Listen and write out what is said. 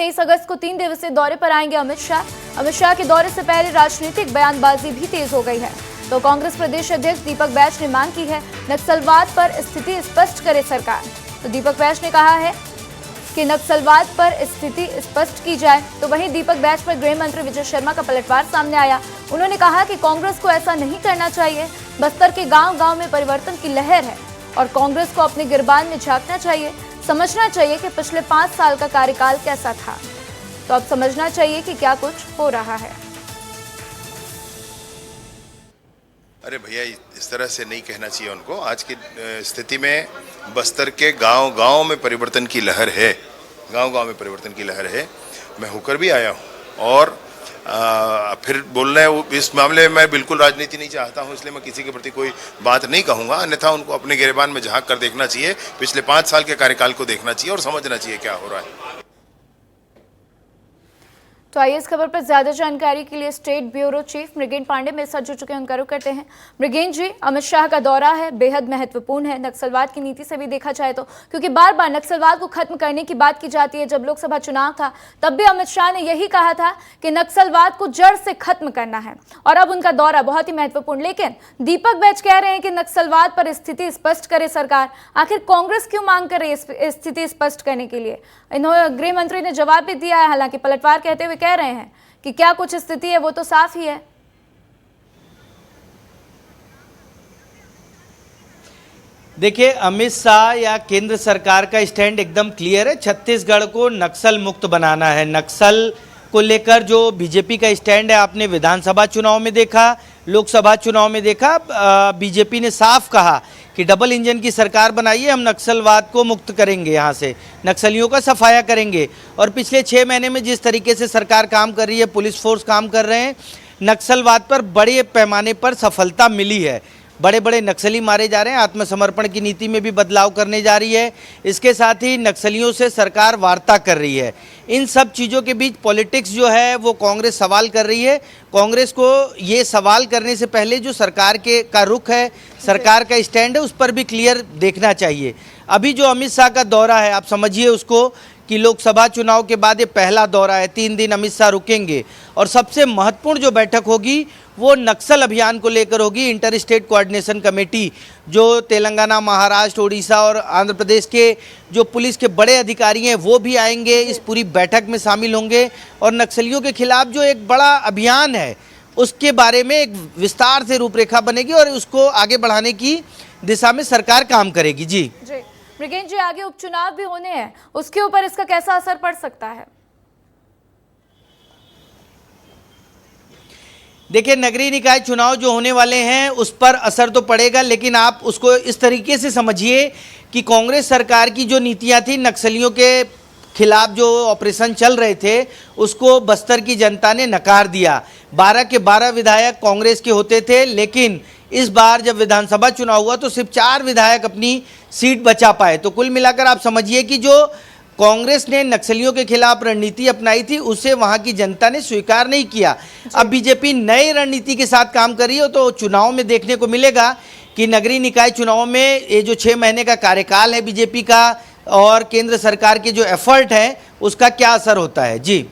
23 अगस्त को 3 दिवसीय दौरे पर आएंगे अमित शाह। अमित शाह के दौरे से पहले राजनीतिक बयानबाजी भी तेज हो गई है। तो कांग्रेस प्रदेश अध्यक्ष दीपक बैज ने मांग की है नक्सलवाद पर स्थिति स्पष्ट करे सरकार। तो दीपक बैज ने कहा है कि नक्सलवाद पर स्थिति स्पष्ट की जाए। तो वहीं दीपक बैज पर गृह मंत्री विजय शर्मा का पलटवार सामने आया। उन्होंने कहा कि कांग्रेस को ऐसा नहीं करना चाहिए। बस्तर के गांव-गांव में परिवर्तन की लहर है और कांग्रेस को अपने गिरबान में झांकना चाहिए, समझना चाहिए कि पिछले 5 साल का कार्यकाल कैसा था। तो अब समझना चाहिए कि क्या कुछ हो रहा है। अरे भैया, इस तरह से नहीं कहना चाहिए उनको। आज की स्थिति में बस्तर के गांव-गांव में परिवर्तन की लहर है, गांव-गांव में परिवर्तन की लहर है। मैं होकर भी आया हूं और फिर बोलना है इस मामले में मैं बिल्कुल राजनीति नहीं चाहता हूं, इसलिए मैं किसी के प्रति कोई बात नहीं कहूंगा। अन्यथा उनको अपने गिरबान में झांक कर देखना चाहिए, पिछले 5 साल के कार्यकाल को देखना चाहिए और समझना चाहिए क्या हो रहा है। तो आइए इस खबर पर ज्यादा जानकारी के लिए state bureau chief Mrigen Pandey मेरे साथ जुड़ चुके हैं, उनका रुख करते हैं। मृगेन जी, अमित शाह का दौरा है, बेहद महत्वपूर्ण है नक्सलवाद की नीति से भी देखा जाए तो, क्योंकि बार बार नक्सलवाद को खत्म करने की बात की जाती है। जब लोकसभा चुनाव था तब भी अमित शाह ने यही कहा था कि नक्सलवाद को जड़ से खत्म करना है और अब उनका दौरा बहुत ही महत्वपूर्ण। लेकिन दीपक बैज कह रहे हैं कि नक्सलवाद पर स्थिति स्पष्ट करे सरकार। आखिर कांग्रेस क्यों मांग कर रही है स्थिति स्पष्ट करने के लिए? इन्होंने गृह मंत्री ने जवाब भी दिया है, हालांकि पलटवार कहते हुए कह रहे हैं कि क्या कुछ स्थिति है वो तो साफ ही है। देखिए, अमित शाह या केंद्र सरकार का स्टैंड एकदम क्लियर है। छत्तीसगढ़ को नक्सल मुक्त बनाना है। नक्सल को लेकर जो बीजेपी का स्टैंड है आपने विधानसभा चुनाव में देखा, लोकसभा चुनाव में देखा। बीजेपी ने साफ कहा कि डबल इंजन की सरकार बनाइए, हम नक्सलवाद को मुक्त करेंगे, यहाँ से नक्सलियों का सफाया करेंगे। और पिछले 6 महीने में जिस तरीके से सरकार काम कर रही है, पुलिस फोर्स काम कर रहे हैं, नक्सलवाद पर बड़े पैमाने पर सफलता मिली है। बड़े बड़े नक्सली मारे जा रहे हैं। आत्मसमर्पण की नीति में भी बदलाव करने जा रही है। इसके साथ ही नक्सलियों से सरकार वार्ता कर रही है। इन सब चीज़ों के बीच पॉलिटिक्स जो है वो कांग्रेस सवाल कर रही है। कांग्रेस को ये सवाल करने से पहले जो सरकार का रुख है, सरकार का स्टैंड है, उस पर भी क्लियर देखना चाहिए। अभी जो अमित शाह का दौरा है, आप समझिए उसको कि लोकसभा चुनाव के बाद ये पहला दौरा है। 3 दिन अमित शाह रुकेंगे और सबसे महत्वपूर्ण जो बैठक होगी वो नक्सल अभियान को लेकर होगी। इंटर स्टेट कोऑर्डिनेशन कमेटी जो तेलंगाना, महाराष्ट्र, उड़ीसा और आंध्र प्रदेश के जो पुलिस के बड़े अधिकारी हैं वो भी आएंगे, इस पूरी बैठक में शामिल होंगे। और नक्सलियों के खिलाफ जो एक बड़ा अभियान है उसके बारे में एक विस्तार से रूपरेखा बनेगी और उसको आगे बढ़ाने की दिशा में सरकार काम करेगी। जी मृगेन जी, आगे उपचुनाव भी होने हैं, उसके ऊपर इसका कैसा असर पड़ सकता है? देखिए, नगरीय निकाय चुनाव जो होने वाले हैं उस पर असर तो पड़ेगा, लेकिन आप उसको इस तरीके से समझिए कि कांग्रेस सरकार की जो नीतियां थी, नक्सलियों के खिलाफ जो ऑपरेशन चल रहे थे, उसको बस्तर की जनता ने नकार दिया। 12 के 12 विधायक कांग्रेस के होते थे, लेकिन इस बार जब विधानसभा चुनाव हुआ तो सिर्फ 4 विधायक अपनी सीट बचा पाए। तो कुल मिलाकर आप समझिए कि जो कांग्रेस ने नक्सलियों के खिलाफ रणनीति अपनाई थी उसे वहां की जनता ने स्वीकार नहीं किया। अब बीजेपी नई रणनीति के साथ काम कर रही है, तो चुनाव में देखने को मिलेगा कि नगरीय निकाय चुनाव में ये जो 6 महीने का कार्यकाल है बीजेपी का और केंद्र सरकार के जो एफर्ट है उसका क्या असर होता है। जी।